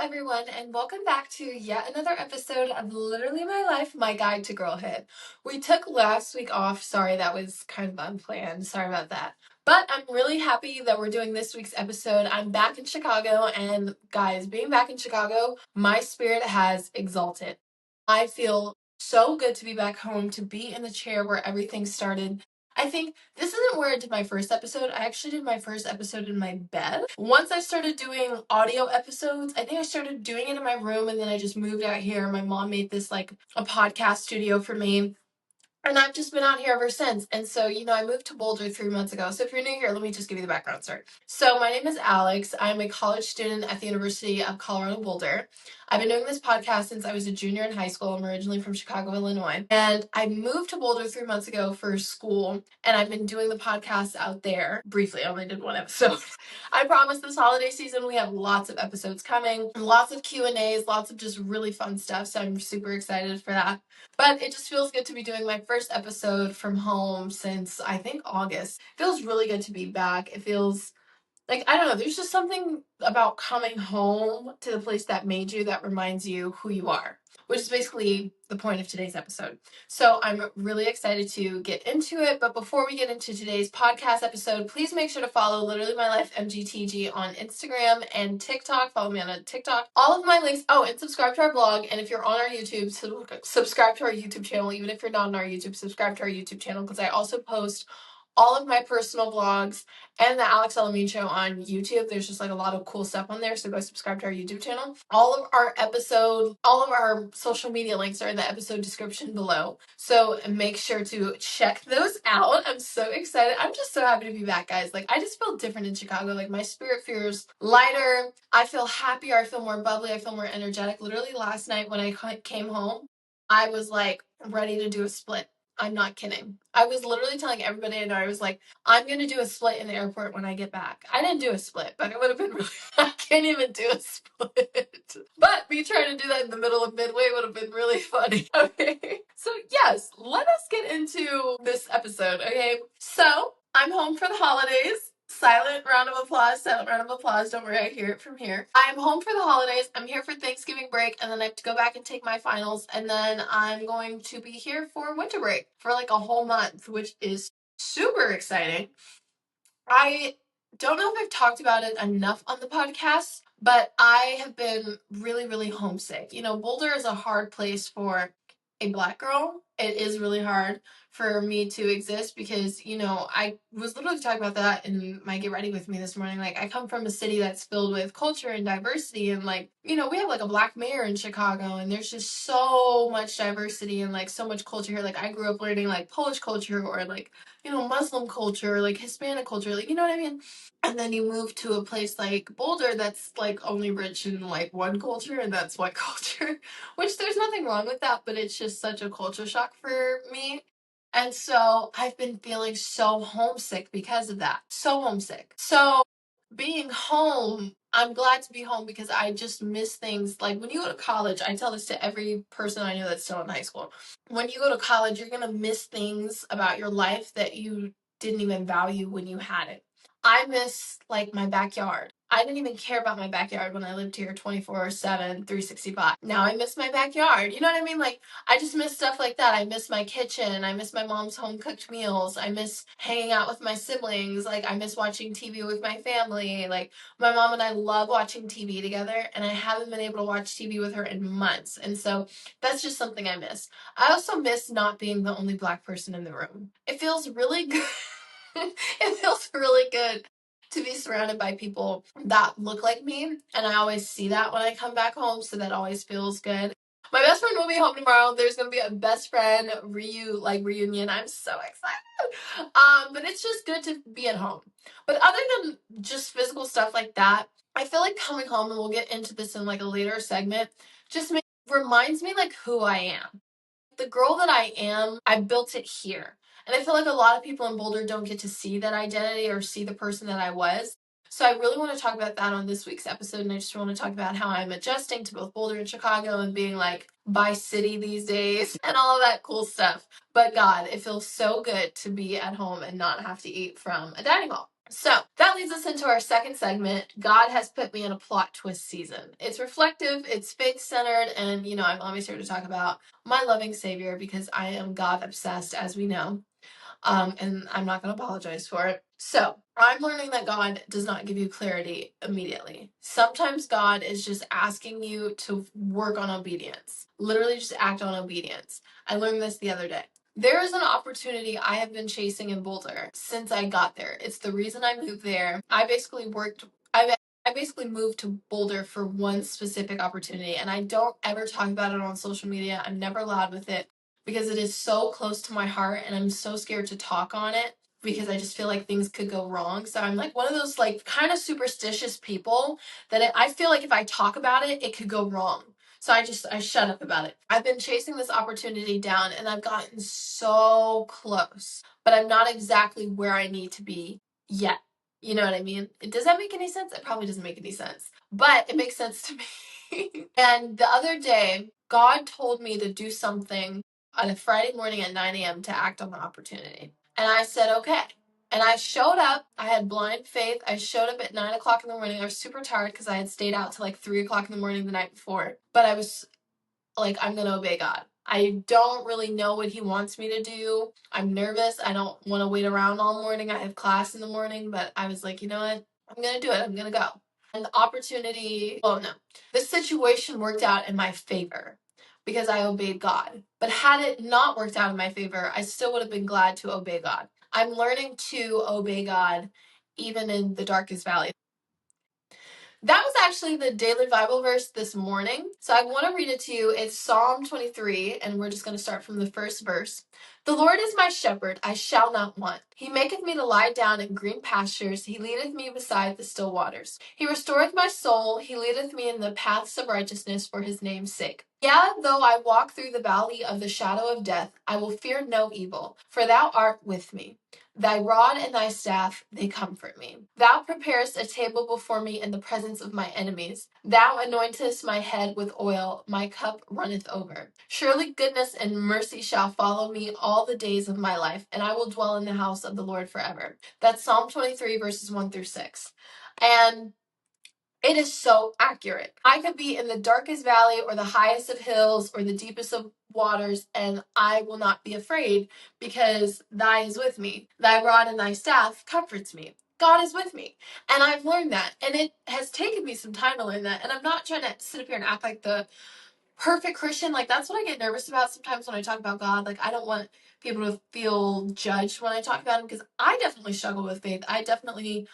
everyone, and welcome back to yet another episode of Literally My Life, My Guide to Girlhood. We took last week off. Sorry, that was kind of unplanned. Sorry about that. But I'm really happy that we're doing this week's episode. I'm back in Chicago, and guys, being back in Chicago, my spirit has exalted. I feel so good to be back home, to be in the chair where everything started. I think this isn't where I did my first episode. I actually did my first episode in my bed. Once I started doing audio episodes, I think I started doing it in my room, and then I just moved out here. My mom made this like a podcast studio for me. And I've just been out here ever since. And so, I moved to Boulder 3 months ago. So if you're new here, let me just give you the background story. So my name is Alex. I'm a college student at the University of Colorado Boulder. I've been doing this podcast since I was a junior in high school. I'm originally from Chicago, Illinois. And I moved to Boulder 3 months ago for school. And I've been doing the podcast out there. Briefly, I only did one episode. I promise this holiday season we have lots of episodes coming. Lots of Q&As, lots of just really fun stuff. So I'm super excited for that. But it just feels good to be doing my first episode from home since I think August. It feels really good to be back. It feels like, I don't know, there's just something about coming home to the place that made you that reminds you who you are, which is basically the point of today's episode. So I'm really excited to get into it. But before we get into today's podcast episode, please make sure to follow Literally My Life MGTG on Instagram and TikTok. Follow me on TikTok. All of my links. Oh, and subscribe to our blog. And if you're on our YouTube, subscribe to our YouTube channel. Even if you're not on our YouTube, subscribe to our YouTube channel, because I also post all of my personal vlogs and the Alex Elamine Show on YouTube. There's just like a lot of cool stuff on there, so go subscribe to our YouTube channel. All of our social media links are in the episode description below, so make sure to check those out. I'm so excited. I'm just so happy to be back, guys. Like, I just feel different in Chicago. Like, my spirit feels lighter. I feel happier. I feel more bubbly. I feel more energetic. Literally last night when I came home, I was like ready to do a split. I'm not kidding. I was literally telling everybody I know, I was like, I'm going to do a split in the airport when I get back. I didn't do a split, but it would have been really, I can't even do a split. But me trying to do that in the middle of Midway would have been really funny. Okay. So yes, let us get into this episode. Okay. So I'm home for the holidays. Silent round of applause, Don't worry, I hear it from here. I'm home for the holidays. I'm here for Thanksgiving break, and then I have to go back and take my finals, and then I'm going to be here for winter break for like a whole month, which is super exciting. I don't know if I've talked about it enough on the podcast, but I have been really, really homesick. Boulder is a hard place for a Black girl. It is really hard for me to exist because, I was literally talking about that in my Get Ready With Me this morning. Like, I come from a city that's filled with culture and diversity, and like, we have like a Black mayor in Chicago, and there's just so much diversity and like so much culture here. Like, I grew up learning like Polish culture or like, Muslim culture, like Hispanic culture, like, you know what I mean? And then you move to a place like Boulder that's like only rich in like one culture, and that's white culture, which there's nothing wrong with that, but it's just such a culture shock for me. And so I've been feeling so homesick because of that. So homesick. So being home, I'm glad to be home because I just miss things. Like, when you go to college, I tell this to every person I know that's still in high school. When you go to college, you're going to miss things about your life that you didn't even value when you had it. I miss like my backyard. I didn't even care about my backyard when I lived here 24/7, 365. Now I miss my backyard. You know what I mean? Like, I just miss stuff like that. I miss my kitchen. I miss my mom's home cooked meals. I miss hanging out with my siblings. Like, I miss watching TV with my family. Like, my mom and I love watching TV together, and I haven't been able to watch TV with her in months. And so that's just something I miss. I also miss not being the only Black person in the room. It feels really good. It feels really good to be surrounded by people that look like me, and I always see that when I come back home, so that always feels good. My best friend will be home tomorrow. There's gonna be a best friend reunion. I'm so excited. But it's just good to be at home. But other than just physical stuff like that, I feel like coming home, and we'll get into this in like a later segment, just reminds me like who I am. The girl that I am, I built it here. And I feel like a lot of people in Boulder don't get to see that identity or see the person that I was. So I really want to talk about that on this week's episode, and I just want to talk about how I'm adjusting to both Boulder and Chicago and being like by city these days and all of that cool stuff. But God, it feels so good to be at home and not have to eat from a dining hall. So that leads us into our second segment. God has put me in a plot twist season. It's reflective, it's faith centered, and I'm always here to talk about my loving Savior because I am God obsessed, as we know. And I'm not going to apologize for it. So I'm learning that God does not give you clarity immediately. Sometimes God is just asking you to work on obedience, literally just act on obedience. I learned this the other day. There is an opportunity I have been chasing in Boulder since I got there. It's the reason I moved there. I basically moved to Boulder for one specific opportunity, and I don't ever talk about it on social media. I'm never loud with it because it is so close to my heart, and I'm so scared to talk on it because I just feel like things could go wrong. So I'm like one of those like kind of superstitious people that I feel like if I talk about it, it could go wrong. So I shut up about it. I've been chasing this opportunity down and I've gotten so close, but I'm not exactly where I need to be yet. You know what I mean? Does that make any sense? It probably doesn't make any sense, but it makes sense to me. And the other day, God told me to do something on a Friday morning at 9 a.m. to act on the opportunity. And I said, okay. And I showed up. I had blind faith. I showed up at 9 o'clock in the morning. I was super tired because I had stayed out till like 3 o'clock in the morning the night before. But I was like, I'm going to obey God. I don't really know what he wants me to do. I'm nervous. I don't want to wait around all morning. I have class in the morning, but I was like, you know what? I'm going to do it. I'm going to go. And the situation worked out in my favor because I obeyed God. But had it not worked out in my favor, I still would have been glad to obey God. I'm learning to obey God even in the darkest valley. That was actually the daily Bible verse this morning. So I want to read it to you. It's Psalm 23, and we're just going to start from the first verse. The Lord is my shepherd, I shall not want. He maketh me to lie down in green pastures. He leadeth me beside the still waters. He restoreth my soul. He leadeth me in the paths of righteousness for his name's sake. Yea, though I walk through the valley of the shadow of death, I will fear no evil, for thou art with me. Thy rod and thy staff, they comfort me. Thou preparest a table before me in the presence of my enemies. Thou anointest my head with oil, my cup runneth over. Surely goodness and mercy shall follow me all the days of my life, and I will dwell in the house of the Lord forever. That's Psalm 23, verses 1 through 6. And it is so accurate. I could be in the darkest valley or the highest of hills or the deepest of waters, and I will not be afraid because thy is with me. Thy rod and thy staff comforts me. God is with me. And I've learned that. And it has taken me some time to learn that. And I'm not trying to sit up here and act like the perfect Christian. Like, that's what I get nervous about sometimes when I talk about God. Like, I don't want people to feel judged when I talk about him because I definitely struggle with faith. I definitely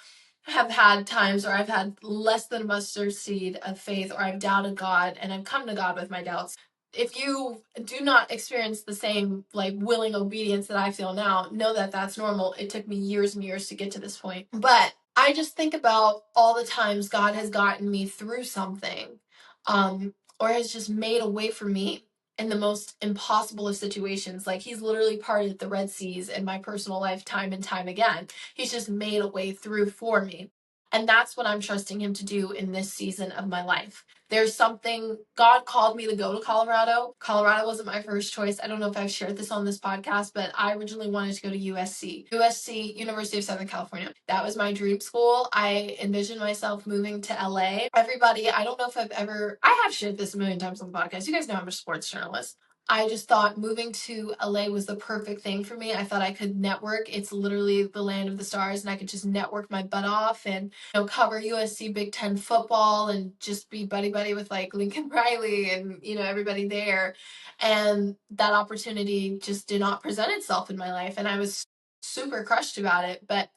have had times where I've had less than a mustard seed of faith, or I've doubted God and I've come to God with my doubts. If you do not experience the same like willing obedience that I feel now, know that that's normal. It took me years and years to get to this point. But I just think about all the times God has gotten me through something, or has just made a way for me in the most impossible of situations. Like, he's literally parted the Red Seas in my personal life time and time again. He's just made a way through for me. And that's what I'm trusting him to do in this season of my life. There's something, God called me to go to Colorado. Colorado wasn't my first choice. I don't know if I've shared this on this podcast, but I originally wanted to go to USC, University of Southern California. That was my dream school. I envisioned myself moving to LA. Everybody, I don't know if I have shared this a million times on the podcast. You guys know I'm a sports journalist. I just thought moving to LA was the perfect thing for me. I thought I could network. It's literally the land of the stars, and I could just network my butt off and cover USC Big Ten football and just be buddy buddy with like Lincoln Riley and everybody there. And that opportunity just did not present itself in my life, and I was super crushed about it. But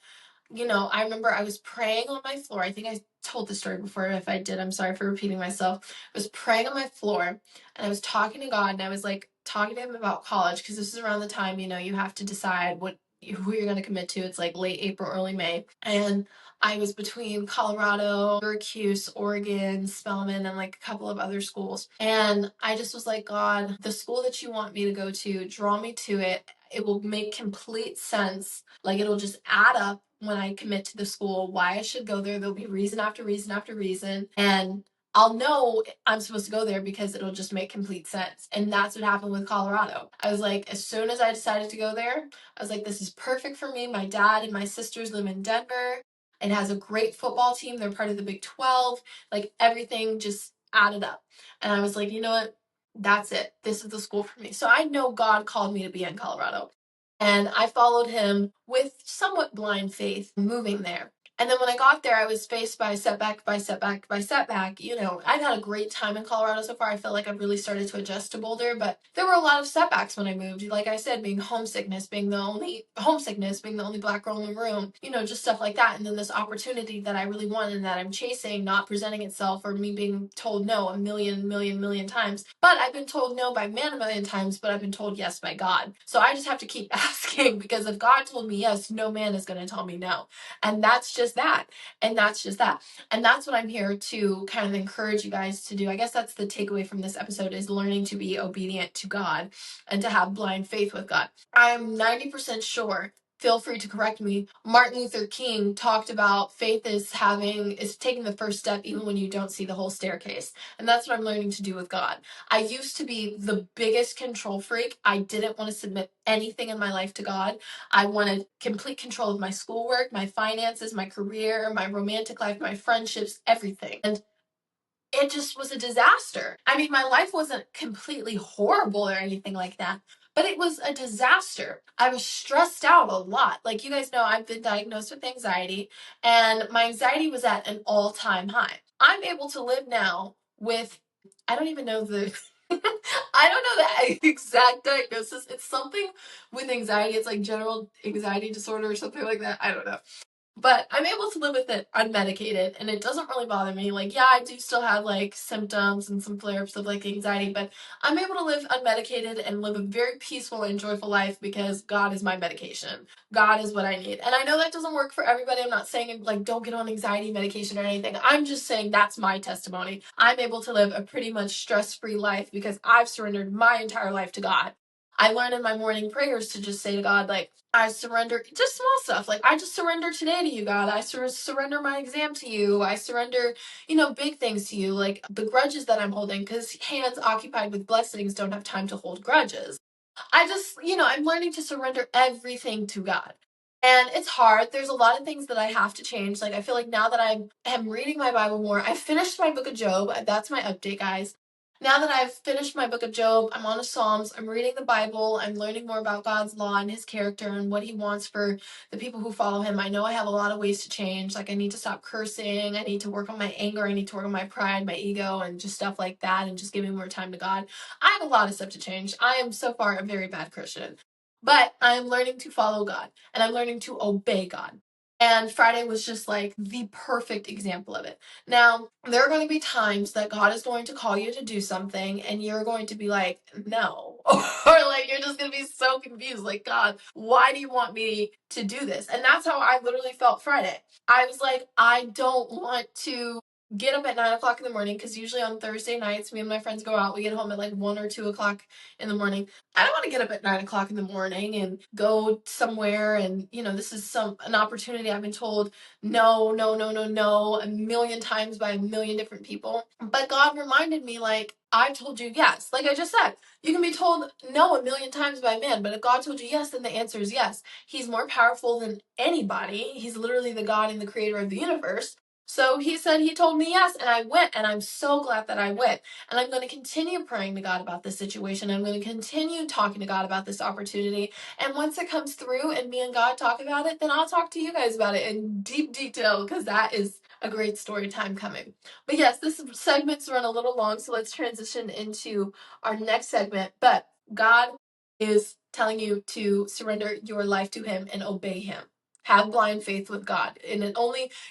I remember I was praying on my floor. I think I told the story before. If I did, I'm sorry for repeating myself. I was praying on my floor and I was talking to God, and I was like talking to him about college, because this is around the time, you have to decide who you're going to commit to. It's like late April, early May. And I was between Colorado, Syracuse, Oregon, Spelman, and like a couple of other schools. And I just was like, God, the school that you want me to go to, draw me to it. It will make complete sense. Like, it'll just add up when I commit to the school, why I should go there. There'll be reason after reason after reason. And I'll know I'm supposed to go there because it'll just make complete sense. And that's what happened with Colorado. I was like, as soon as I decided to go there, I was like, this is perfect for me. My dad and my sisters live in Denver. It has a great football team. They're part of the Big 12. Like everything just added up. And I was like, you know what? That's it. This is the school for me. So I know God called me to be in Colorado. And I followed him with somewhat blind faith moving there. And then when I got there, I was faced by setback by setback by setback. You know, I've had a great time in Colorado so far. I feel like I've really started to adjust to Boulder, but there were a lot of setbacks when I moved. Like I said, being being the only black girl in the room, you know, just stuff like that. And then this opportunity that I really wanted and that I'm chasing, not presenting itself, or me being told no a million times. But I've been told no by man a million times, but I've been told yes by God. So I just have to keep asking, because if God told me yes, no man is going to tell me no. And that's just that. And that's just that. And that's what I'm here to kind of encourage you guys to do. I guess that's the takeaway from this episode, is learning to be obedient to God and to have blind faith with God. I'm 90% sure, feel free to correct me, Martin Luther King talked about faith is taking the first step even when you don't see the whole staircase. And that's what I'm learning to do with God. I used to be the biggest control freak. I didn't want to submit anything in my life to God. I wanted complete control of my schoolwork, my finances, my career, my romantic life, my friendships, everything. And it just was a disaster. I mean, my life wasn't completely horrible or anything like that, but it was a disaster. I was stressed out a lot. Like, you guys know, I've been diagnosed with anxiety, and my anxiety was at an all-time high. I'm able to live now with, I don't even know the I don't know the exact diagnosis. It's something with anxiety. It's like general anxiety disorder or something like that. I don't know. But I'm able to live with it unmedicated, and it doesn't really bother me. Like, yeah, I do still have like symptoms and some flare-ups of like anxiety, but I'm able to live unmedicated and live a very peaceful and joyful life because God is my medication. God is what I need. And I know that doesn't work for everybody. I'm not saying like don't get on anxiety medication or anything. I'm just saying that's my testimony. I'm able to live a pretty much stress-free life because I've surrendered my entire life to God. I learn in my morning prayers to just say to God, like, I surrender, just small stuff. Like, I just surrender today to you, God. I surrender my exam to you. I surrender, you know, big things to you, like the grudges that I'm holding, because hands occupied with blessings don't have time to hold grudges. I just, you know, I'm learning to surrender everything to God. And it's hard. There's a lot of things that I have to change. Like, I feel like now that I am reading my Bible more, I finished my book of Job. That's my update, guys. Now that I've finished my book of Job, I'm on to Psalms, I'm reading the Bible, I'm learning more about God's law and his character and what he wants for the people who follow him. I know I have a lot of ways to change. Like, I need to stop cursing, I need to work on my anger, I need to work on my pride, my ego, and just stuff like that, and just giving more time to God. I have a lot of stuff to change. I am so far a very bad Christian. But I'm learning to follow God, and I'm learning to obey God. And Friday was just like the perfect example of it. Now, there are going to be times that God is going to call you to do something, and you're going to be like, no. Or like, you're just going to be so confused. Like, God, why do you want me to do this? And that's how I literally felt Friday. I was like, I don't want to get up at 9 o'clock in the morning, because usually on Thursday nights, me and my friends go out. We get home at like 1 or 2 o'clock in the morning. I don't want to get up at 9 o'clock in the morning and go somewhere. And, you know, this is an opportunity I've been told no, no, no, no, no, a million times by a million different people. But God reminded me, like, I told you yes. Like I just said, you can be told no a million times by man, but if God told you yes, then the answer is yes. He's more powerful than anybody. He's literally the God and the creator of the universe. So he said, he told me yes, and I went, and I'm so glad that I went. And I'm going to continue praying to God about this situation. I'm going to continue talking to God about this opportunity. And once it comes through and me and God talk about it, then I'll talk to you guys about it in deep detail, because that is a great story time coming. But yes, this segment's run a little long, so let's transition into our next segment. But God is telling you to surrender your life to him and obey him. Have blind faith with God. And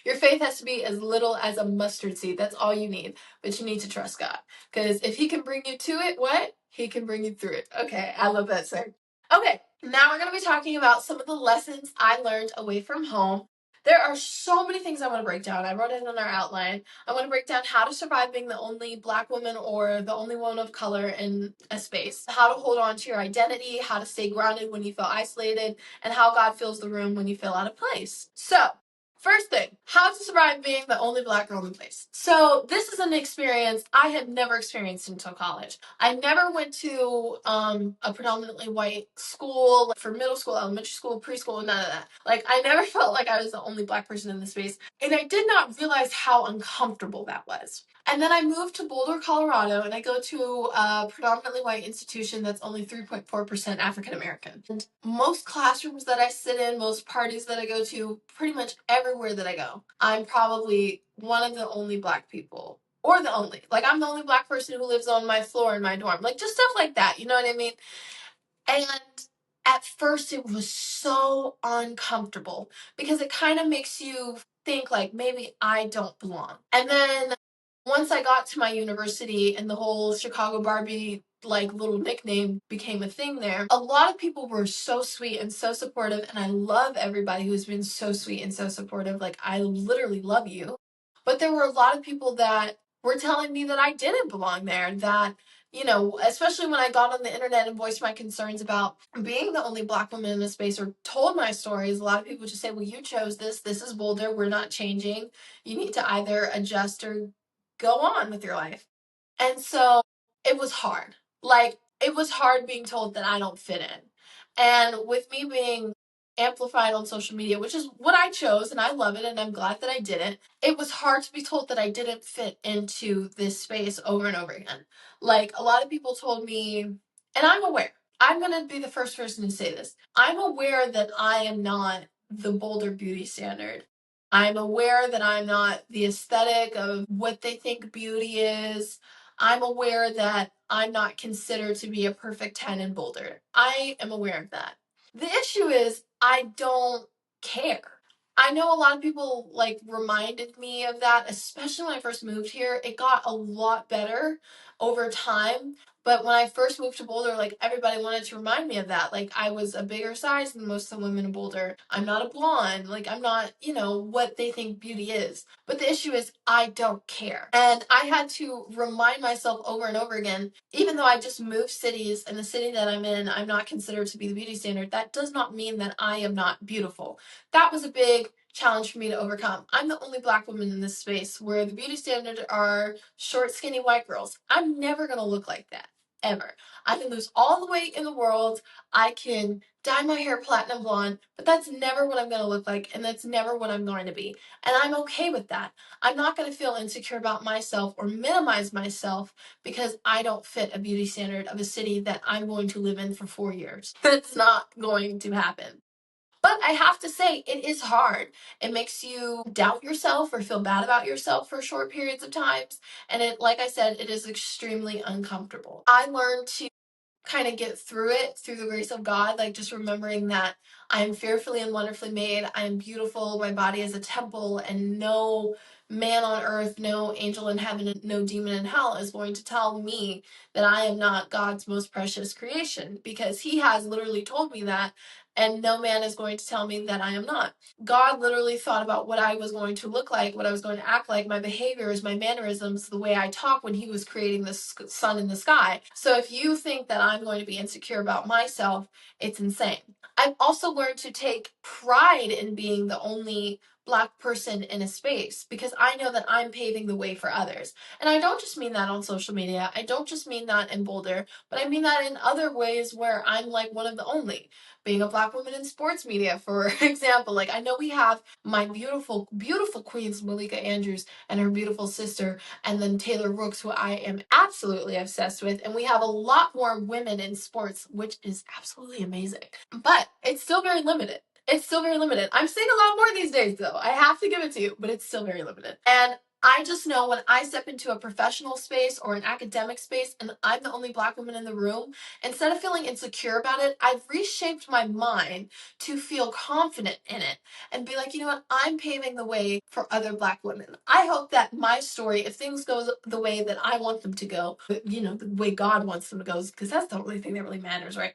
your faith has to be as little as a mustard seed. That's all you need. But you need to trust God. Because if he can bring you to it, what? He can bring you through it. Okay, I love that saying. Okay, now we're going to be talking about some of the lessons I learned away from home. There are so many things I want to break down. I wrote it in our outline. I want to break down how to survive being the only Black woman or the only woman of color in a space, how to hold on to your identity, how to stay grounded when you feel isolated, and how God fills the room when you feel out of place. So, First thing, how to survive being the only black girl in the place. So this is an experience I had never experienced until college. I never went to a predominantly white school, like for middle school, elementary school, preschool, none of that. Like I never felt like I was the only black person in the space, and I did not realize how uncomfortable that was. And then I moved to Boulder, Colorado, and I go to a predominantly white institution that's only 3.4% African American. And most classrooms that I sit in, most parties that I go to, pretty much everywhere that I go, I'm probably one of the only black people. Or the only. Like, I'm the only black person who lives on my floor in my dorm. Like, just stuff like that. You know what I mean? And at first, it was so uncomfortable because it kind of makes you think, like, maybe I don't belong. And then once I got to my university and the whole Chicago Barbie like little nickname became a thing there, a lot of people were so sweet and so supportive, and I love everybody who's been so sweet and so supportive. Like, I literally love you. But there were a lot of people that were telling me that I didn't belong there, that, you know, especially when I got on the internet and voiced my concerns about being the only black woman in the space or told my stories, a lot of people just say, well, you chose this is Boulder, we're not changing. You need to either adjust or go on with your life. And so it was hard. Like, it was hard being told that I don't fit in. And with me being amplified on social media, which is what I chose, and I love it, and I'm glad that I did it was hard to be told that I didn't fit into this space over and over again. Like, a lot of people told me, and I'm aware, I'm going to be the first person to say this. I'm aware that I am not the Boulder beauty standard. I'm aware that I'm not the aesthetic of what they think beauty is. I'm aware that I'm not considered to be a perfect 10 in Boulder. I am aware of that. The issue is I don't care. I know a lot of people like reminded me of that, especially when I first moved here. It got a lot better over time. But when I first moved to Boulder, like everybody wanted to remind me of that. Like I was a bigger size than most of the women in Boulder. I'm not a blonde. Like I'm not, you know, what they think beauty is. But the issue is I don't care. And I had to remind myself over and over again, even though I just moved cities and the city that I'm in, I'm not considered to be the beauty standard. That does not mean that I am not beautiful. That was a big challenge for me to overcome. I'm the only black woman in this space where the beauty standard are short, skinny white girls. I'm never going to look like that. Ever. I can lose all the weight in the world. I can dye my hair platinum blonde, but that's never what I'm going to look like, and that's never what I'm going to be. And I'm okay with that. I'm not going to feel insecure about myself or minimize myself because I don't fit a beauty standard of a city that I'm going to live in for 4 years. That's not going to happen. But I have to say, it is hard. It makes you doubt yourself or feel bad about yourself for short periods of times. And it, like I said, it is extremely uncomfortable. I learned to kind of get through it through the grace of God, like just remembering that I am fearfully and wonderfully made. I am beautiful. My body is a temple, and no man on earth, no angel in heaven, no demon in hell is going to tell me that I am not God's most precious creation, because He has literally told me that, and no man is going to tell me that I am not. God literally thought about what I was going to look like, what I was going to act like, my behaviors, my mannerisms, the way I talk when He was creating the sun in the sky. So if you think that I'm going to be insecure about myself, it's insane. I've also learned to take pride in being the only black person in a space because I know that I'm paving the way for others. And I don't just mean that on social media. I don't just mean that in Boulder, but I mean that in other ways where I'm like one of the only. Being a black woman in sports media, for example. Like, I know we have my beautiful, beautiful queens, Malika Andrews, and her beautiful sister, and then Taylor Rooks, who I am absolutely obsessed with. And we have a lot more women in sports, which is absolutely amazing. But it's still very limited. It's still very limited. I'm seeing a lot more these days, though. I have to give it to you, but it's still very limited. And I just know when I step into a professional space or an academic space and I'm the only black woman in the room, instead of feeling insecure about it, I've reshaped my mind to feel confident in it and be like, you know what, I'm paving the way for other black women. I hope that my story, if things go the way that I want them to go, you know, the way God wants them to go, because that's the only thing that really matters, right?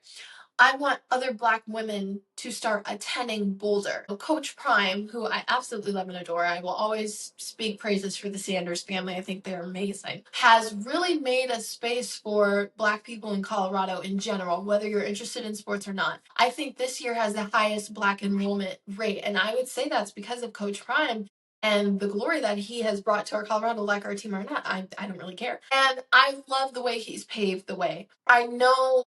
I want other Black women to start attending Boulder. Coach Prime, who I absolutely love and adore, I will always speak praises for the Sanders family. I think they're amazing. Has really made a space for Black people in Colorado in general, whether you're interested in sports or not. I think this year has the highest Black enrollment rate, and I would say that's because of Coach Prime and the glory that he has brought to our Colorado, like our team or not. I don't really care. And I love the way he's paved the way. I know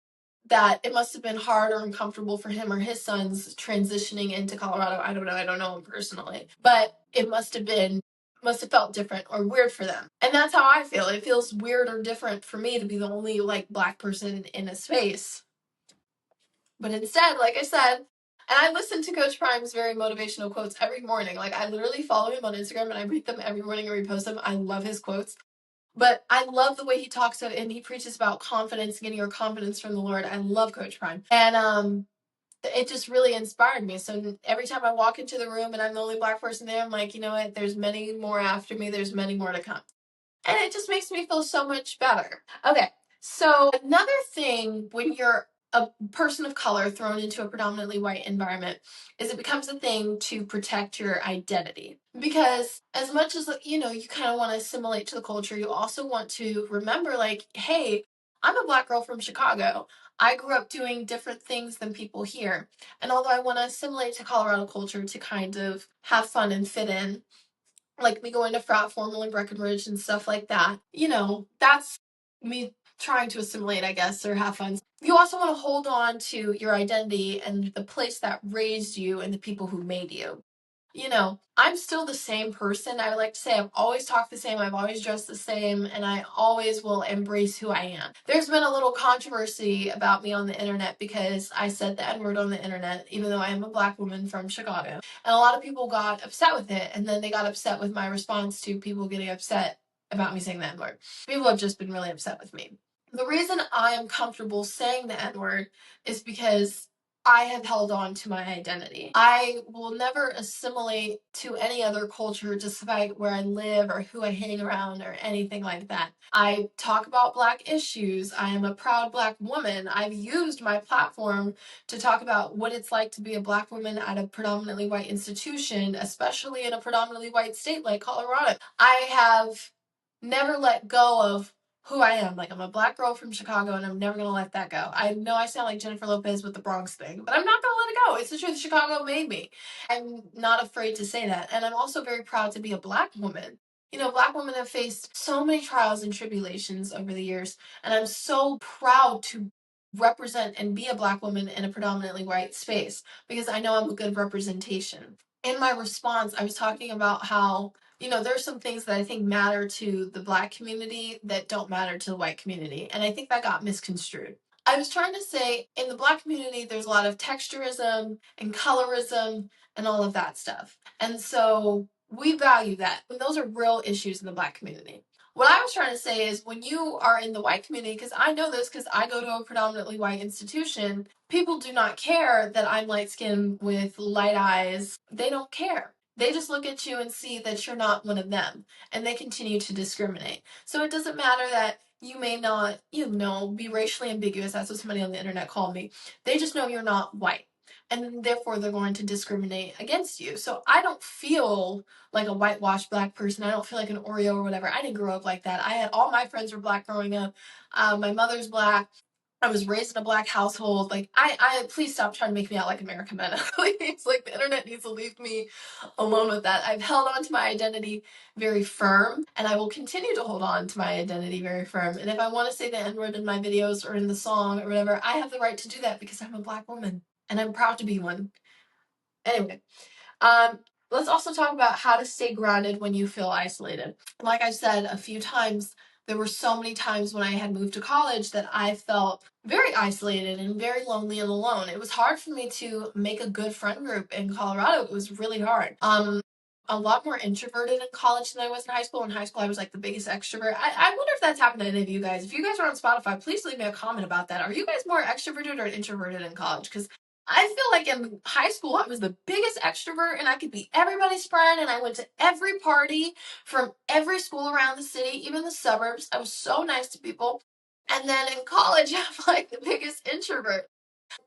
that it must have been hard or uncomfortable for him or his sons transitioning into Colorado. I don't know. I don't know him personally. But it must have felt different or weird for them. And that's how I feel. It feels weird or different for me to be the only like Black person in a space. But instead, like I said, and I listen to Coach Prime's very motivational quotes every morning. Like I literally follow him on Instagram and I read them every morning and repost them. I love his quotes. But I love the way he talks to, and he preaches about confidence, getting your confidence from the Lord. I love Coach Prime. And it just really inspired me. So every time I walk into the room and I'm the only Black person there, I'm like, you know what? There's many more after me. There's many more to come. And it just makes me feel so much better. Okay, so another thing when you're a person of color thrown into a predominantly white environment is it becomes a thing to protect your identity. Because as much as, you know, you kind of want to assimilate to the culture, you also want to remember, like, hey, I'm a Black girl from Chicago. I grew up doing different things than people here. And although I want to assimilate to Colorado culture to kind of have fun and fit in, like me going to frat formal in Breckenridge and stuff like that. You know, that's me trying to assimilate, I guess, or have fun. You also want to hold on to your identity and the place that raised you and the people who made you. You know, I'm still the same person. I like to say I've always talked the same, I've always dressed the same, and I always will embrace who I am. There's been a little controversy about me on the internet because I said the N-word on the internet, even though I am a Black woman from Chicago. And a lot of people got upset with it, and then they got upset with my response to people getting upset about me saying the N-word. People have just been really upset with me. The reason I am comfortable saying the N-word is because I have held on to my identity. I will never assimilate to any other culture despite where I live or who I hang around or anything like that. I talk about Black issues. I am a proud Black woman. I've used my platform to talk about what it's like to be a Black woman at a predominantly white institution, especially in a predominantly white state like Colorado. I have never let go of who I am. Like, I'm a Black girl from Chicago and I'm never gonna let that go. I know I sound like Jennifer Lopez with the Bronx thing, but I'm not gonna let it go. It's the truth. Chicago made me. I'm not afraid to say that. And I'm also very proud to be a Black woman. You know, Black women have faced so many trials and tribulations over the years, and I'm so proud to represent and be a Black woman in a predominantly white space because I know I'm a good representation. In my response, I was talking about how, you know, there's some things that I think matter to the Black community that don't matter to the white community. And I think that got misconstrued. I was trying to say in the Black community, there's a lot of texturism and colorism and all of that stuff. And so we value that. And those are real issues in the Black community. What I was trying to say is when you are in the white community, because I know this because I go to a predominantly white institution, people do not care that I'm light skinned with light eyes. They don't care. They just look at you and see that you're not one of them, and they continue to discriminate. So it doesn't matter that you may not, you know, be racially ambiguous. That's what somebody on the internet called me. They just know you're not white, and therefore they're going to discriminate against you. So I don't feel like a whitewashed Black person. I don't feel like an Oreo or whatever. I didn't grow up like that. I had all my friends were Black growing up. My mother's Black. I was raised in a Black household. Like, I please stop trying to make me out like America Meta. It's like the internet needs to leave me alone with that. I've held on to my identity very firm, and I will continue to hold on to my identity very firm. And if I want to say the N-word in my videos or in the song or whatever, I have the right to do that because I'm a Black woman, and I'm proud to be one. Anyway, um, let's also talk about how to stay grounded when you feel isolated. Like I said a few times, there were so many times when I had moved to college that I felt very isolated and very lonely and alone. It was hard for me to make a good friend group in Colorado. It was really hard. A lot more introverted in college than I was in high school. In high school, I was like the biggest extrovert. I wonder if that's happened to any of you guys. If you guys are on Spotify, please leave me a comment about that. Are you guys more extroverted or introverted in college? Because I feel like in high school, I was the biggest extrovert and I could be everybody's friend. And I went to every party from every school around the city, even the suburbs. I was so nice to people. And then in college, I'm like the biggest introvert.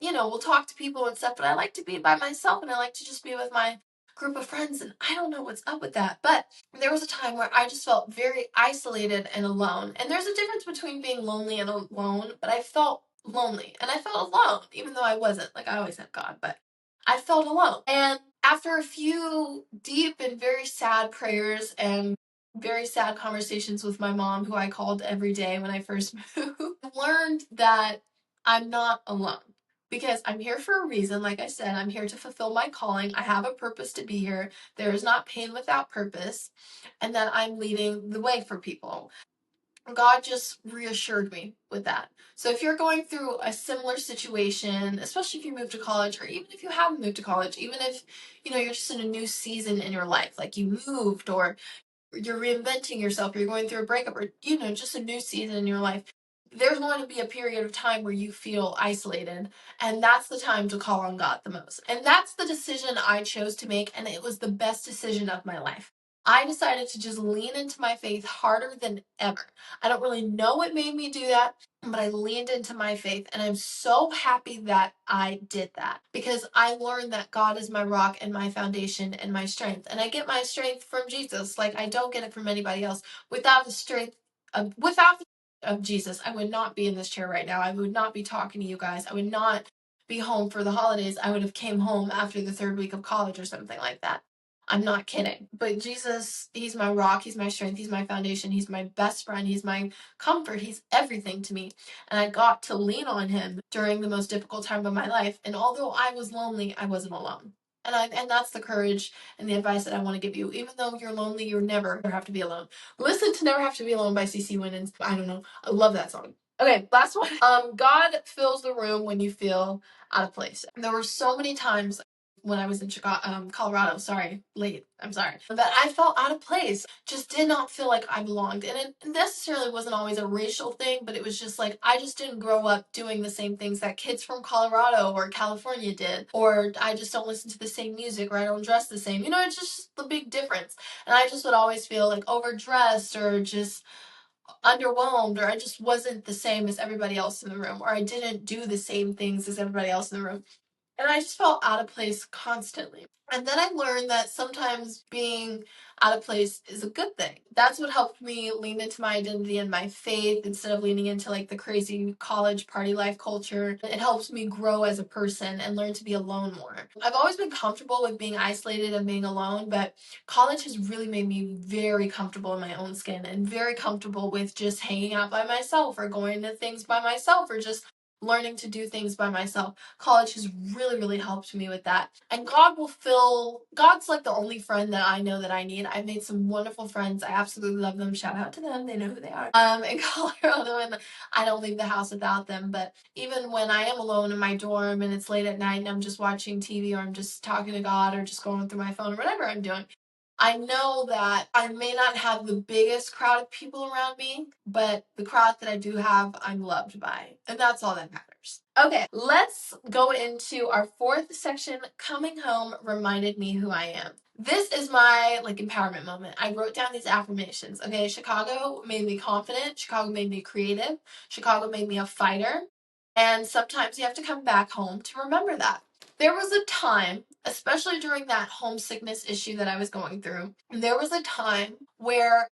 we'll talk to people and stuff, but I like to be by myself and I like to just be with my group of friends, and I don't know what's up with that. But there was a time where I just felt very isolated and alone. And there's a difference between being lonely and alone, but I felt lonely and I felt alone, even though I wasn't. Like, I always had God, but I felt alone. And after a few deep and very sad prayers and very sad conversations with my mom, who I called every day when I first moved, I learned that I'm not alone. Because I'm here for a reason. Like I said, I'm here to fulfill my calling. I have a purpose to be here. There is not pain without purpose. And that I'm leading the way for people. God just reassured me with that. So if you're going through a similar situation, especially if you move to college, or even if you haven't moved to college, even if you're just in a new season in your life, like you moved, or you're reinventing yourself, or you're going through a breakup, or just a new season in your life, there's going to be a period of time where you feel isolated, and that's the time to call on God the most. And that's the decision I chose to make, and it was the best decision of my life. I decided to just lean into my faith harder than ever. I don't really know what made me do that, but I leaned into my faith, and I'm so happy that I did that, because I learned that God is my rock and my foundation and my strength. And I get my strength from Jesus. Like, I don't get it from anybody else. Without the strength of Jesus, I would not be in this chair right now. I would not be talking to you guys. I would not be home for the holidays. I would have came home after the third week of college or something like that. I'm not kidding. But Jesus, he's my rock, he's my strength, he's my foundation, he's my best friend, he's my comfort, he's everything to me. And I got to lean on him during the most difficult time of my life. And although I was lonely, I wasn't alone. And that's the courage and the advice that I want to give you. Even though you're lonely, you're never have to be alone. Listen to Never Have to Be Alone by CeCe Winans. I don't know. I love that song. Okay, last one. God fills the room when you feel out of place. There were so many times when I was in Chicago, Colorado, I'm sorry, that I felt out of place, just did not feel like I belonged. And it necessarily wasn't always a racial thing, but it was just like, I just didn't grow up doing the same things that kids from Colorado or California did, or I just don't listen to the same music, or I don't dress the same. It's just the big difference. And I just would always feel like overdressed, or just underwhelmed, or I just wasn't the same as everybody else in the room, or I didn't do the same things as everybody else in the room. And I just felt out of place constantly. And then I learned that sometimes being out of place is a good thing. That's what helped me lean into my identity and my faith instead of leaning into like the crazy college party life culture. It helps me grow as a person and learn to be alone more. I've always been comfortable with being isolated and being alone, but college has really made me very comfortable in my own skin and very comfortable with just hanging out by myself, or going to things by myself, or just learning to do things by myself. College has really, really helped me with that. And God's like the only friend that I know that I need. I've made some wonderful friends. I absolutely love them. Shout out to them. They know who they are. In Colorado, and I don't leave the house without them. But even when I am alone in my dorm and it's late at night and I'm just watching TV, or I'm just talking to God, or just going through my phone, or whatever I'm doing, I know that I may not have the biggest crowd of people around me, but the crowd that I do have, I'm loved by. And that's all that matters. Okay, let's go into our fourth section. Coming home reminded me who I am. This is my empowerment moment. I wrote down these affirmations. Okay, Chicago made me confident. Chicago made me creative. Chicago made me a fighter. And sometimes you have to come back home to remember that. There was a time, especially during that homesickness issue that I was going through, there was a time where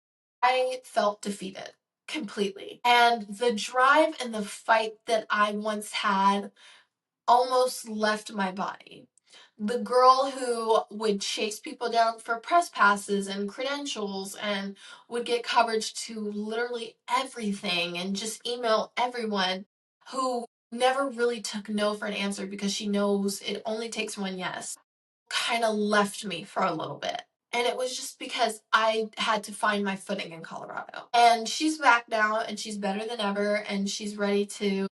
I felt defeated completely. And the drive and the fight that I once had almost left my body. The girl who would chase people down for press passes and credentials, and would get coverage to literally everything and just email everyone, who never really took no for an answer because she knows it only takes one yes, kind of left me for a little bit. And it was just because I had to find my footing in Colorado. And she's back now, and she's better than ever, and she's ready to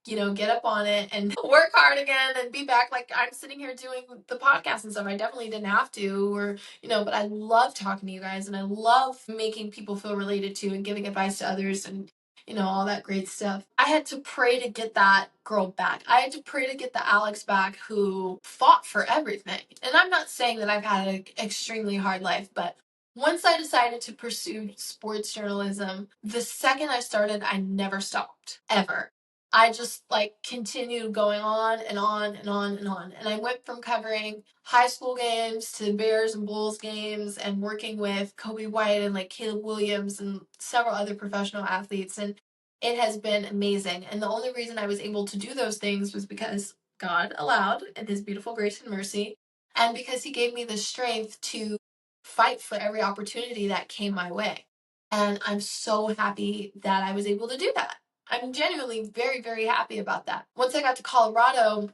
get up on it and work hard again and be back. Like, I'm sitting here doing the podcast and stuff. I definitely didn't have to, or, but I love talking to you guys, and I love making people feel related to and giving advice to others, and all that great stuff. I had to pray to get that girl back. I had to pray to get the Alex back who fought for everything. And I'm not saying that I've had an extremely hard life, but once I decided to pursue sports journalism, the second I started, I never stopped, ever. I just like continued going on and on and on and on. And I went from covering high school games to Bears and Bulls games and working with Kobe White and like Caleb Williams and several other professional athletes. And it has been amazing. And the only reason I was able to do those things was because God allowed in his beautiful grace and mercy, and because he gave me the strength to fight for every opportunity that came my way. And I'm so happy that I was able to do that. I'm genuinely very, very happy about that. Once I got to Colorado,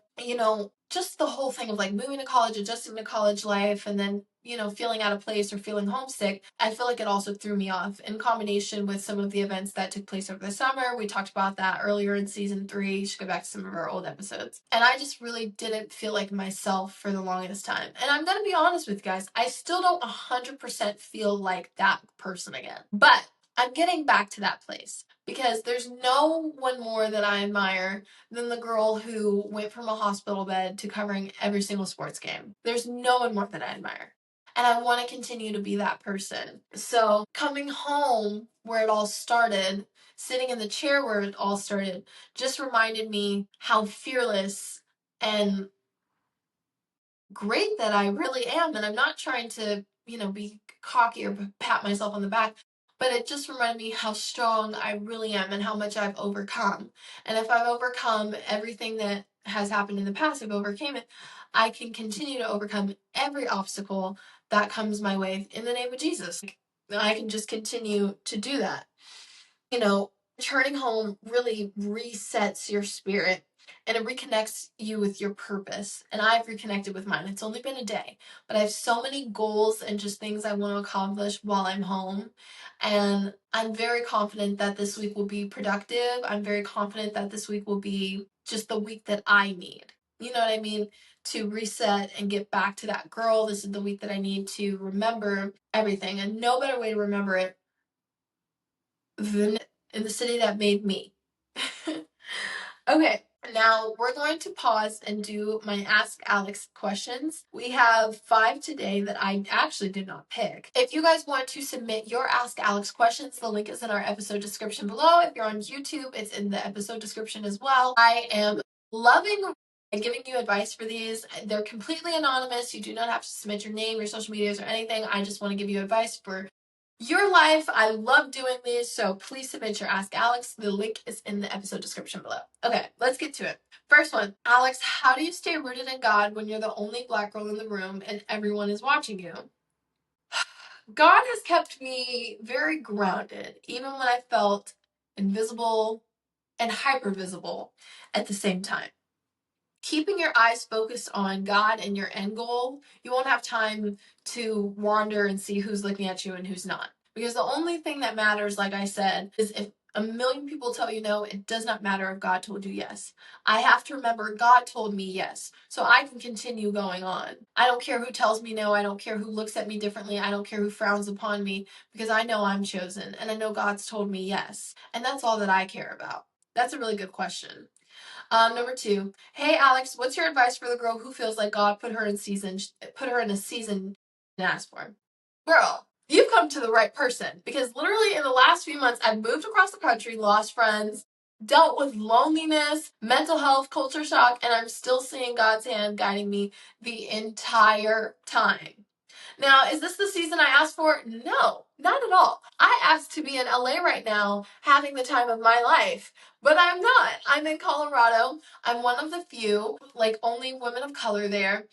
just the whole thing of like moving to college, adjusting to college life, and then, feeling out of place or feeling homesick, I feel like it also threw me off in combination with some of the events that took place over the summer. We talked about that earlier in season 3. You should go back to some of our old episodes. And I just really didn't feel like myself for the longest time. And I'm going to be honest with you guys, I still don't 100% feel like that person again. But I'm getting back to that place because there's no one more that I admire than the girl who went from a hospital bed to covering every single sports game. There's no one more that I admire. And I want to continue to be that person. So coming home where it all started, sitting in the chair where it all started, just reminded me how fearless and great that I really am. And I'm not trying to, be cocky or pat myself on the back, but it just reminded me how strong I really am and how much I've overcome. And if I've overcome everything that has happened in the past, I've overcame it, I can continue to overcome every obstacle that comes my way in the name of Jesus. I can just continue to do that. Returning home really resets your spirit and it reconnects you with your purpose. And I've reconnected with mine. It's only been a day, but I have so many goals and just things I want to accomplish while I'm home. And I'm very confident that this week will be productive. I'm very confident that this week will be just the week that I need. You know what I mean? To reset and get back to that girl. This is the week that I need to remember everything. And no better way to remember it than in the city that made me. Okay, now we're going to pause and do my Ask Alex questions. We have 5 today that I actually did not pick. If you guys want to submit your Ask Alex questions, the link is in our episode description below. If you're on YouTube, it's in the episode description as well. I am loving giving you advice for these. They're completely anonymous. You do not have to submit your name, your social medias, or anything. I just want to give you advice for your life. I love doing these, so please submit your Ask Alex. The link is in the episode description below. Okay, let's get to it. First one, Alex, how do you stay rooted in God when you're the only Black girl in the room and everyone is watching you? God has kept me very grounded, even when I felt invisible and hypervisible at the same time. Keeping your eyes focused on God and your end goal, you won't have time to wander and see who's looking at you and who's not. Because the only thing that matters, like I said, is if a million people tell you no, it does not matter if God told you yes. I have to remember God told me yes, so I can continue going on. I don't care who tells me no. I don't care who looks at me differently. I don't care who frowns upon me, because I know I'm chosen and I know God's told me yes. And that's all that I care about. That's a really good question. Number 2. Hey Alex, what's your advice for the girl who feels like God put her in a season and asked for? Girl, you've come to the right person, because literally in the last few months I've moved across the country, lost friends, dealt with loneliness, mental health, culture shock, and I'm still seeing God's hand guiding me the entire time. Now, is this the season I asked for? No, not at all. I asked to be in LA right now, having the time of my life, but I'm not. I'm in Colorado. I'm one of the few, like only women of color there.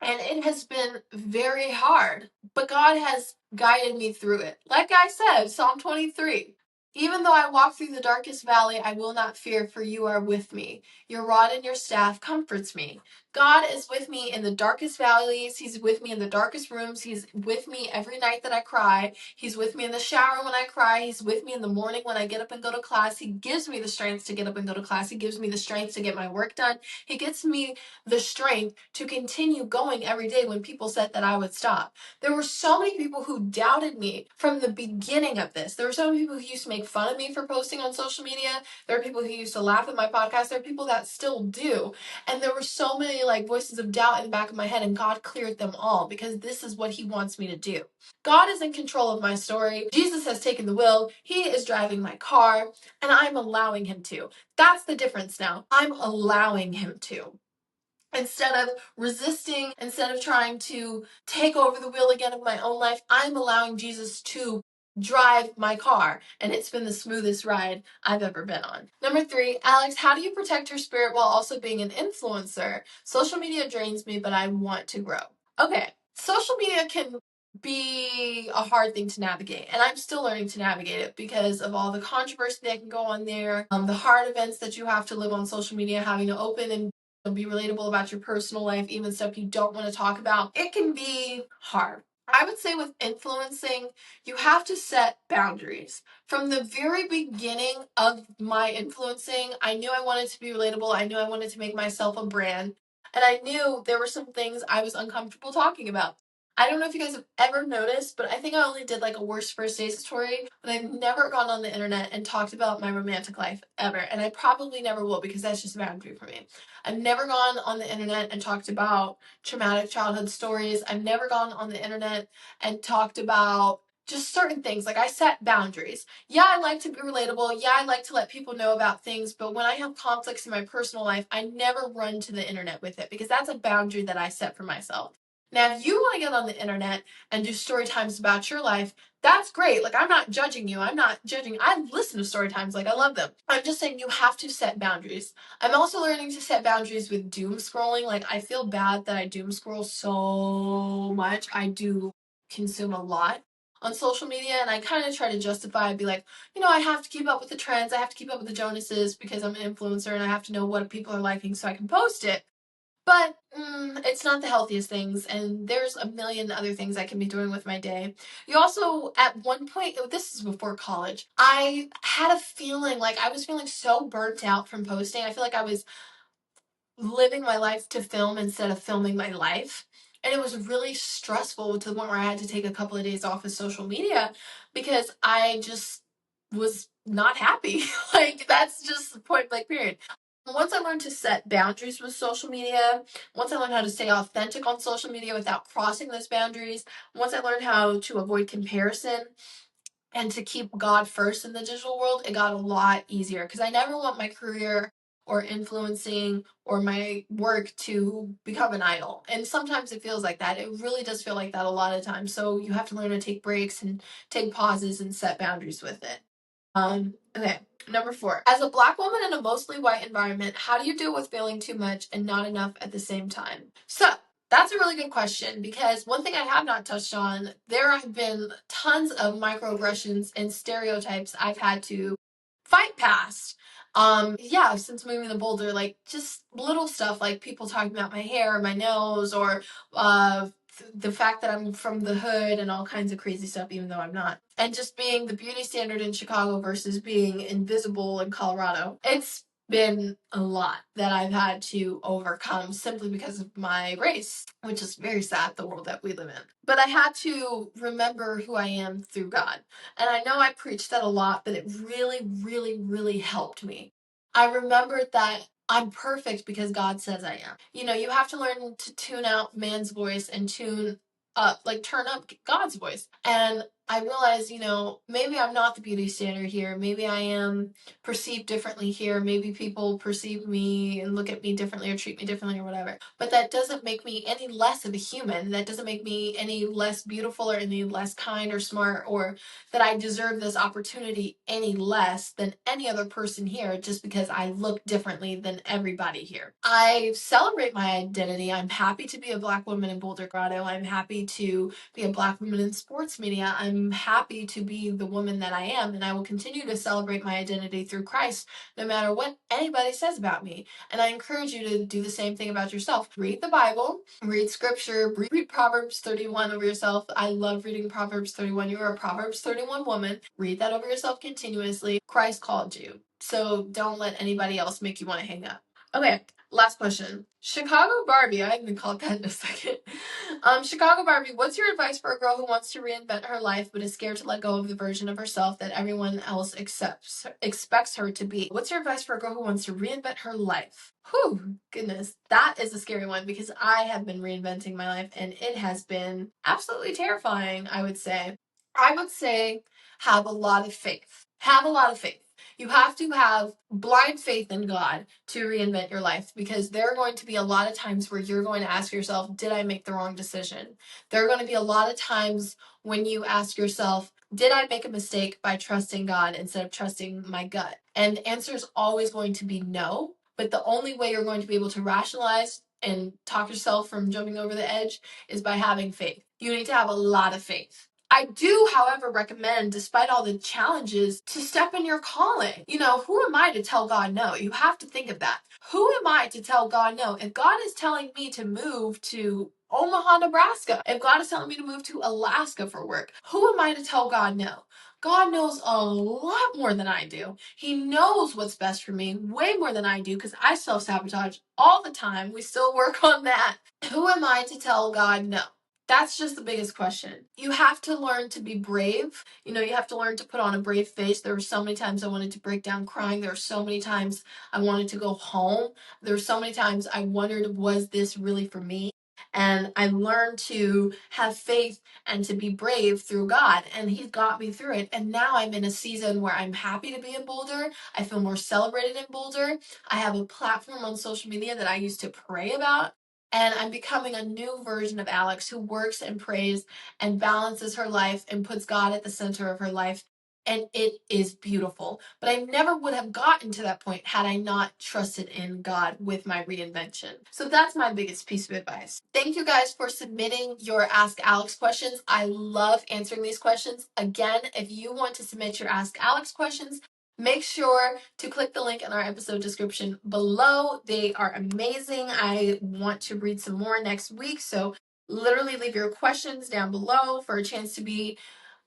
And it has been very hard, but God has guided me through it. Like I said, Psalm 23. Even though I walk through the darkest valley, I will not fear, for you are with me. Your rod and your staff comforts me. God is with me in the darkest valleys. He's with me in the darkest rooms. He's with me every night that I cry. He's with me in the shower when I cry. He's with me in the morning when I get up and go to class. He gives me the strength to get up and go to class. He gives me the strength to get my work done. He gives me the strength to continue going every day when people said that I would stop. There were so many people who doubted me from the beginning of this. There were so many people who used to make make fun of me for posting on social media. There are people who used to laugh at my podcast. There are people that still do. And there were so many like voices of doubt in the back of my head, and God cleared them all because this is what he wants me to do. God is in control of my story. Jesus has taken the wheel. He is driving my car, and I'm allowing him to. That's the difference now. I'm allowing him to. Instead of resisting, instead of trying to take over the wheel again of my own life, I'm allowing Jesus to drive my car, and it's been the smoothest ride I've ever been on. Number 3, Alex, how do you protect your spirit while also being an influencer? Social media drains me, but I want to grow. Okay, social media can be a hard thing to navigate, and I'm still learning to navigate it because of all the controversy that can go on there, the hard events that you have to live on social media, having to open and be relatable about your personal life, even stuff you don't want to talk about. It can be hard. I would say with influencing, you have to set boundaries. From the very beginning of my influencing, I knew I wanted to be relatable. I knew I wanted to make myself a brand. And I knew there were some things I was uncomfortable talking about. I don't know if you guys have ever noticed, but I think I only did like a worst first date story, but I've never gone on the internet and talked about my romantic life ever. And I probably never will because that's just a boundary for me. I've never gone on the internet and talked about traumatic childhood stories. I've never gone on the internet and talked about just certain things. Like I set boundaries. Yeah, I like to be relatable. Yeah, I like to let people know about things. But when I have conflicts in my personal life, I never run to the internet with it because that's a boundary that I set for myself. Now, if you want to get on the internet and do story times about your life, that's great. Like, I'm not judging you. I'm not judging. I listen to story times. Like, I love them. I'm just saying you have to set boundaries. I'm also learning to set boundaries with doom scrolling. Like, I feel bad that I doom scroll so much. I do consume a lot on social media, and I kind of try to justify, be like, I have to keep up with the trends. I have to keep up with the Jonases because I'm an influencer and I have to know what people are liking so I can post it. But it's not the healthiest things, and there's a million other things I can be doing with my day. You also, at one point, this is before college, I had a feeling like I was feeling so burnt out from posting. I feel like I was living my life to film instead of filming my life. And it was really stressful to the point where I had to take a couple of days off of social media because I just was not happy. Like, that's just the point blank period. Once I learned to set boundaries with social media, once I learned how to stay authentic on social media without crossing those boundaries, once I learned how to avoid comparison and to keep God first in the digital world, it got a lot easier because I never want my career or influencing or my work to become an idol. And sometimes it feels like that. It really does feel like that a lot of times. So you have to learn to take breaks and take pauses and set boundaries with it. Okay. Number 4. As a Black woman in a mostly white environment, how do you deal with feeling too much and not enough at the same time? So, that's a really good question because one thing I have not touched on, there have been tons of microaggressions and stereotypes I've had to fight past. Yeah, since moving to Boulder, like just little stuff like people talking about my hair or my nose or the fact that I'm from the hood and all kinds of crazy stuff, even though I'm not. And just being the beauty standard in Chicago versus being invisible in Colorado. It's been a lot that I've had to overcome simply because of my race, which is very sad, the world that we live in. But I had to remember who I am through God. And I know I preach that a lot, but it really, really, really helped me. I remembered that I'm perfect because God says I am. You have to learn to tune out man's voice and tune up, like turn up God's voice. And I realized, maybe I'm not the beauty standard here. Maybe I am perceived differently here. Maybe people perceive me and look at me differently or treat me differently or whatever. But that doesn't make me any less of a human. That doesn't make me any less beautiful or any less kind or smart or that I deserve this opportunity any less than any other person here just because I look differently than everybody here. I celebrate my identity. I'm happy to be a Black woman in Boulder, Colorado. I'm happy to be a Black woman in sports media. I'm happy to be the woman that I am, and I will continue to celebrate my identity through Christ no matter what anybody says about me. And I encourage you to do the same thing about yourself. Read the Bible, read scripture, read Proverbs 31 over yourself. I love reading Proverbs 31. You are a Proverbs 31 woman. Read that over yourself continuously. Christ called you. So don't let anybody else make you want to hang up. Okay, Last question. Chicago Barbie, I haven't called that in a second. Chicago Barbie, what's your advice for a girl who wants to reinvent her life but is scared to let go of the version of herself that everyone else expects her to be? What's your advice for a girl who wants to reinvent her life? Whew, goodness, that is a scary one because I have been reinventing my life and it has been absolutely terrifying, I would say. I would say have a lot of faith. Have a lot of faith. You have to have blind faith in God to reinvent your life because there are going to be a lot of times where you're going to ask yourself, did I make the wrong decision? There are going to be a lot of times when you ask yourself, did I make a mistake by trusting God instead of trusting my gut? And the answer is always going to be no. But the only way you're going to be able to rationalize and talk yourself from jumping over the edge is by having faith. You need to have a lot of faith. I do, however, recommend, despite all the challenges, to step in your calling. You know, who am I to tell God no? You have to think of that. Who am I to tell God no? If God is telling me to move to Omaha, Nebraska, if God is telling me to move to Alaska for work, who am I to tell God no? God knows a lot more than I do. He knows what's best for me way more than I do because I self-sabotage all the time. We still work on that. Who am I to tell God no? That's just the biggest question. You have to learn to be brave. You know, you have to learn to put on a brave face. There were so many times I wanted to break down crying. There were so many times I wanted to go home. There were so many times I wondered, was this really for me? And I learned to have faith and to be brave through God. And He got me through it. And now I'm in a season where I'm happy to be in Boulder. I feel more celebrated in Boulder. I have a platform on social media that I used to pray about. And I'm becoming a new version of Alex who works and prays and balances her life and puts God at the center of her life. And it is beautiful. But I never would have gotten to that point had I not trusted in God with my reinvention. So that's my biggest piece of advice. Thank you guys for submitting your Ask Alex questions. I love answering these questions. Again, if you want to submit your Ask Alex questions, make sure to click the link in our episode description below. They are amazing. I want to read some more next week, so literally leave your questions down below for a chance to be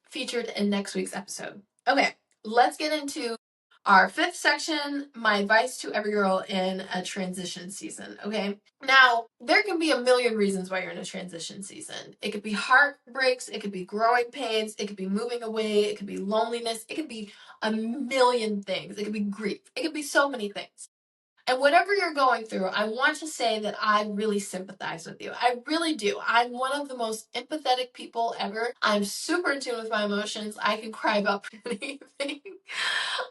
featured in next week's episode. Okay, let's get into our fifth section, my advice to every girl in a transition season. Okay, now there can be a million reasons why you're in a transition season. It could be heartbreaks, it could be growing pains, it could be moving away, it could be loneliness, it could be a million things. It could be grief, it could be so many things. And whatever you're going through, I want to say that I really sympathize with you. I really do. I'm one of the most empathetic people ever. I'm super in tune with my emotions. I can cry about anything.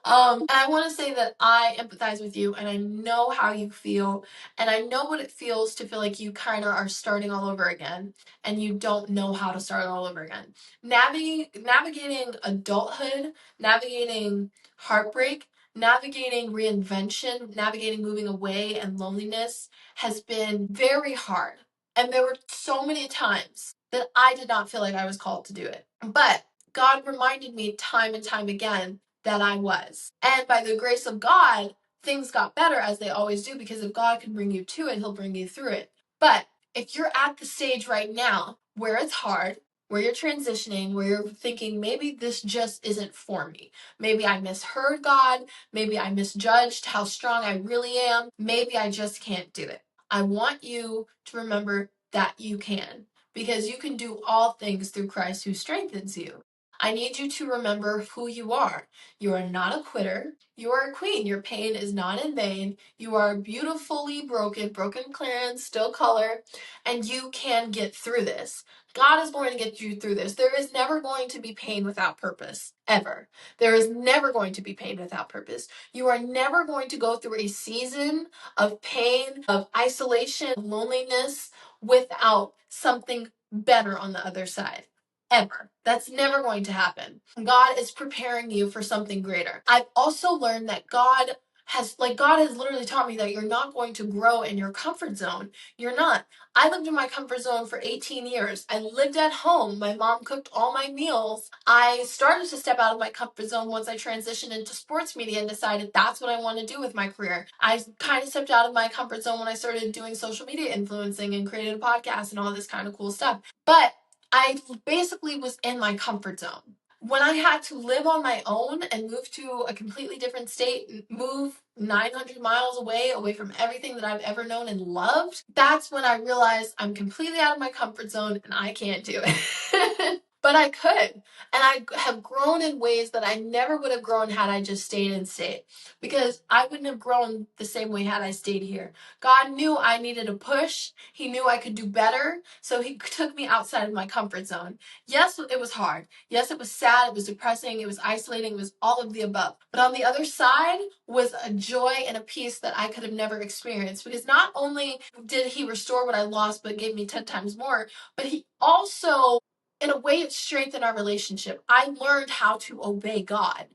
And I want to say that I empathize with you and I know how you feel. And I know what it feels to feel like you kind of are starting all over again and you don't know how to start all over again. Navigating adulthood, navigating heartbreak, navigating reinvention, navigating moving away and loneliness has been very hard. And there were so many times that I did not feel like I was called to do it. But God reminded me time and time again that I was. And by the grace of God, things got better as they always do because if God can bring you to it, He'll bring you through it. But if you're at the stage right now where it's hard, where you're transitioning, where you're thinking maybe this just isn't for me, maybe I misheard God, maybe I misjudged how strong I really am, maybe I just can't do it. I want you to remember that you can, because you can do all things through Christ who strengthens you. I need you to remember who you are. You are not a quitter. You are a queen. Your pain is not in vain. You are beautifully broken clearance, still color, and you can get through this. God is going to get you through this. There is never going to be pain without purpose, ever. There is never going to be pain without purpose. You are never going to go through a season of pain, of isolation, of loneliness without something better on the other side. Ever. That's never going to happen. God is preparing you for something greater. I've also learned that God has literally taught me that you're not going to grow in your comfort zone. You're not. I lived in my comfort zone for 18 years. I lived at home. My mom cooked all my meals. I started to step out of my comfort zone once I transitioned into sports media and decided that's what I want to do with my career. I kind of stepped out of my comfort zone when I started doing social media influencing and created a podcast and all this kind of cool stuff. But I basically was in my comfort zone. When I had to live on my own and move to a completely different state, move 900 miles away from everything that I've ever known and loved, that's when I realized I'm completely out of my comfort zone and I can't do it. But I could. And I have grown in ways that I never would have grown had I just stayed in state. Because I wouldn't have grown the same way had I stayed here. God knew I needed a push. He knew I could do better. So he took me outside of my comfort zone. Yes, it was hard. Yes, it was sad. It was depressing. It was isolating. It was all of the above. But on the other side was a joy and a peace that I could have never experienced. Because not only did he restore what I lost, but gave me 10 times more, but he also, in a way, it strengthened our relationship. I learned how to obey God.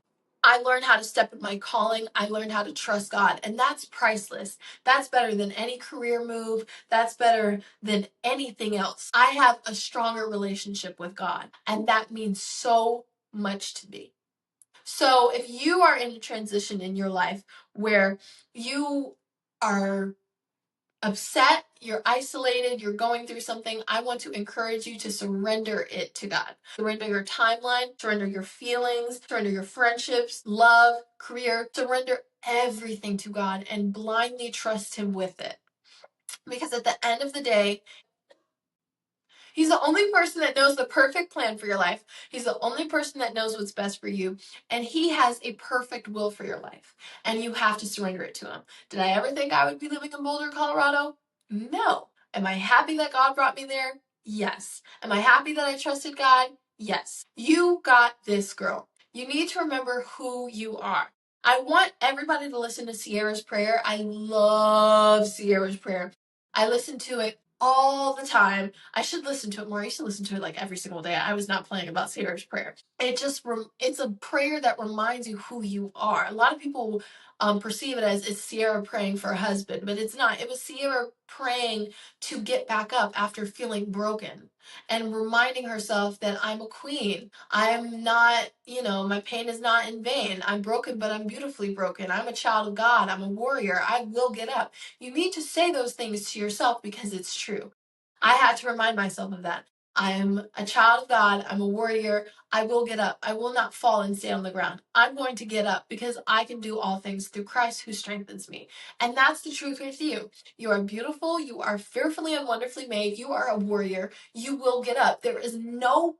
I learned how to step in my calling. I learned how to trust God. And that's priceless. That's better than any career move. That's better than anything else. I have a stronger relationship with God. And that means so much to me. So if you are in a transition in your life where you are upset, you're isolated, you're going through something, I want to encourage you to surrender it to God. Surrender your timeline, surrender your feelings, surrender your friendships, love, career, surrender everything to God and blindly trust Him with it. Because at the end of the day, He's the only person that knows the perfect plan for your life. He's the only person that knows what's best for you. And He has a perfect will for your life. And you have to surrender it to Him. Did I ever think I would be living in Boulder, Colorado? No. Am I happy that God brought me there? Yes. Am I happy that I trusted God? Yes. You got this, girl. You need to remember who you are. I want everybody to listen to Sierra's prayer. I love Sierra's prayer. I listen to it all the time. I should listen to it more. I used to listen to it like every single day. I was not playing about Sierra's prayer. It's a prayer that reminds you who you are. A lot of people perceive it as it's Sierra praying for a husband, but it's not. It was Sierra praying to get back up after feeling broken and reminding herself that I'm a queen. I'm not, my pain is not in vain. I'm broken, but I'm beautifully broken. I'm a child of God. I'm a warrior. I will get up. You need to say those things to yourself because it's true. I had to remind myself of that. I am a child of God. I'm a warrior. I will get up. I will not fall and stay on the ground. I'm going to get up because I can do all things through Christ who strengthens me. And that's the truth with you. You are beautiful. You are fearfully and wonderfully made. You are a warrior. You will get up. There is no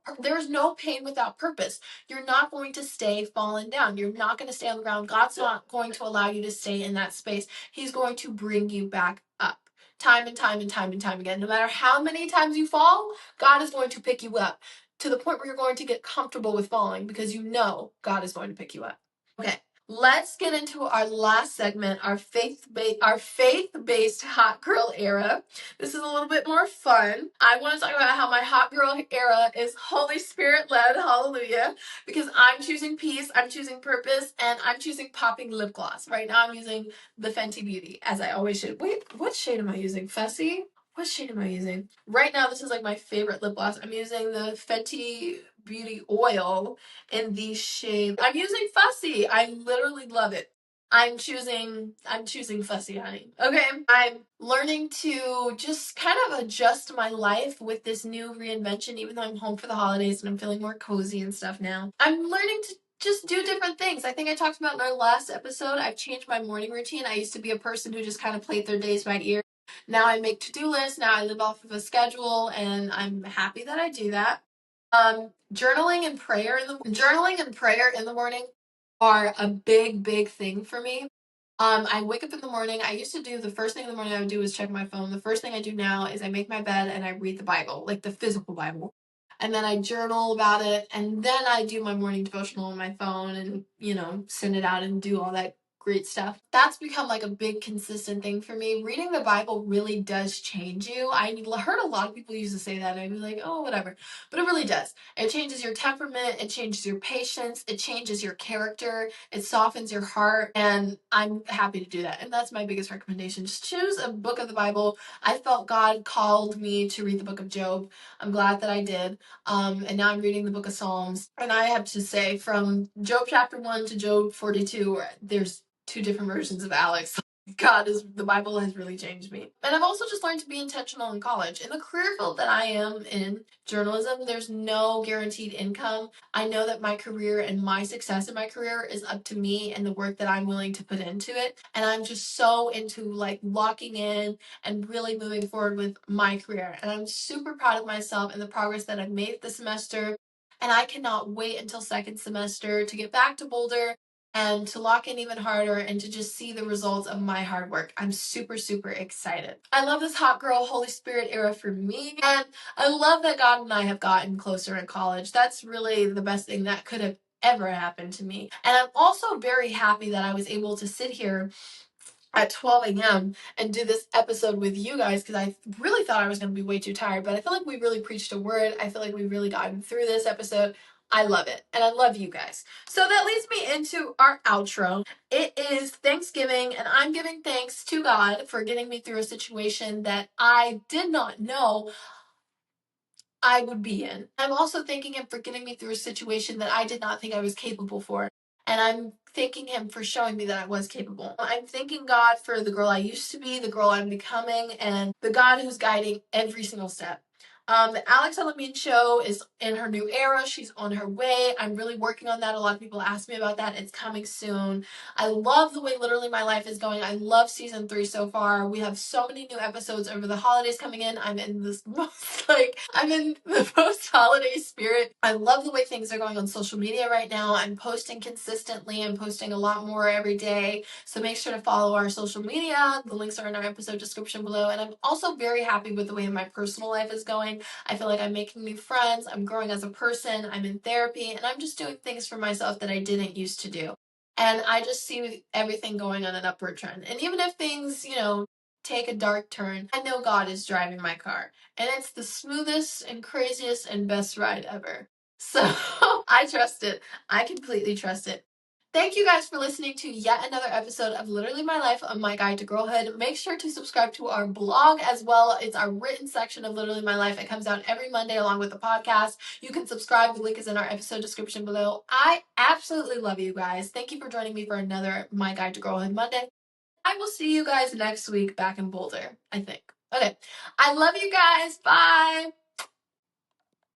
pain without purpose. You're not going to stay falling down. You're not going to stay on the ground. God's not going to allow you to stay in that space. He's going to bring you back up. Time and time and time and time again. No matter how many times you fall, God is going to pick you up to the point where you're going to get comfortable with falling because you know God is going to pick you up. Okay, let's get into our last segment, our faith-based hot girl era. This is a little bit more fun. I want to talk about how my hot girl era is Holy Spirit led, hallelujah, because I'm choosing peace, I'm choosing purpose, and I'm choosing popping lip gloss. Right now I'm using the Fenty Beauty, as I always should. Wait, what shade am I using? Fussy? What shade am I using? Right now, this is like my favorite lip gloss. I'm using the Fenty Beauty Oil in the shade. I'm using Fussy. I literally love it. I'm choosing Fussy, honey. Okay. I'm learning to just kind of adjust my life with this new reinvention, even though I'm home for the holidays and I'm feeling more cozy and stuff now. I'm learning to just do different things. I think I talked about in our last episode, I've changed my morning routine. I used to be a person who just kind of played their days by ear. Now I make to-do lists. Now I live off of a schedule, and I'm happy that I do that. Journaling and prayer in the morning are a big thing for me. I wake up in the morning. I used to do the first thing in the morning I would do is check my phone. The first thing I do now is I make my bed and I read the Bible, like the physical Bible. And then I journal about it, and then I do my morning devotional on my phone and, send it out and do all that great stuff. That's become like a big consistent thing for me. Reading the Bible really does change you. I heard a lot of people used to say that and I'd be like, oh, whatever. But it really does. It changes your temperament, it changes your patience, it changes your character, it softens your heart, and I'm happy to do that. And that's my biggest recommendation. Just choose a book of the Bible. I felt God called me to read the book of Job. I'm glad that I did. And now I'm reading the book of Psalms. And I have to say, from Job chapter 1 to Job 42, there's two different versions of Alex. The Bible has really changed me. And I've also just learned to be intentional in college. In the career field that I am in, journalism, there's no guaranteed income. I know that my career and my success in my career is up to me and the work that I'm willing to put into it. And I'm just so into like locking in and really moving forward with my career. And I'm super proud of myself and the progress that I've made this semester. And I cannot wait until second semester to get back to Boulder and to lock in even harder and to just see the results of my hard work. I'm super, super excited. I love this hot girl, Holy Spirit era for me. And I love that God and I have gotten closer in college. That's really the best thing that could have ever happened to me. And I'm also very happy that I was able to sit here at 12 a.m. and do this episode with you guys because I really thought I was going to be way too tired, but I feel like we really preached a word. I feel like we really gotten through this episode. I love it, and I love you guys. So that leads me into our outro. It is Thanksgiving, and I'm giving thanks to God for getting me through a situation that I did not know I would be in. I'm also thanking him for getting me through a situation that I did not think I was capable for. And I'm thanking him for showing me that I was capable. I'm thanking God for the girl I used to be, the girl I'm becoming, and the God who's guiding every single step. The Alex Elamine show is in her new era. She's on her way. I'm really working on that. A lot of people ask me about that. It's coming soon. I love the way Literally My Life is going. I love season 3 so far. We have so many new episodes over the holidays coming in. I'm in this most I'm in the post-holiday spirit. I love the way things are going on social media right now. I'm posting consistently. I'm posting a lot more every day. So make sure to follow our social media. The links are in our episode description below. And I'm also very happy with the way my personal life is going. I feel like I'm making new friends. I'm growing as a person. I'm in therapy. And I'm just doing things for myself that I didn't used to do. And I just see everything going on an upward trend. And even if things, take a dark turn, I know God is driving my car. And it's the smoothest and craziest and best ride ever. So I trust it. I completely trust it. Thank you guys for listening to yet another episode of Literally My Life, My Guide to Girlhood. Make sure to subscribe to our blog as well. It's our written section of Literally My Life. It comes out every Monday along with the podcast. You can subscribe. The link is in our episode description below. I absolutely love you guys. Thank you for joining me for another My Guide to Girlhood Monday. I will see you guys next week back in Boulder, I think. Okay. I love you guys. Bye.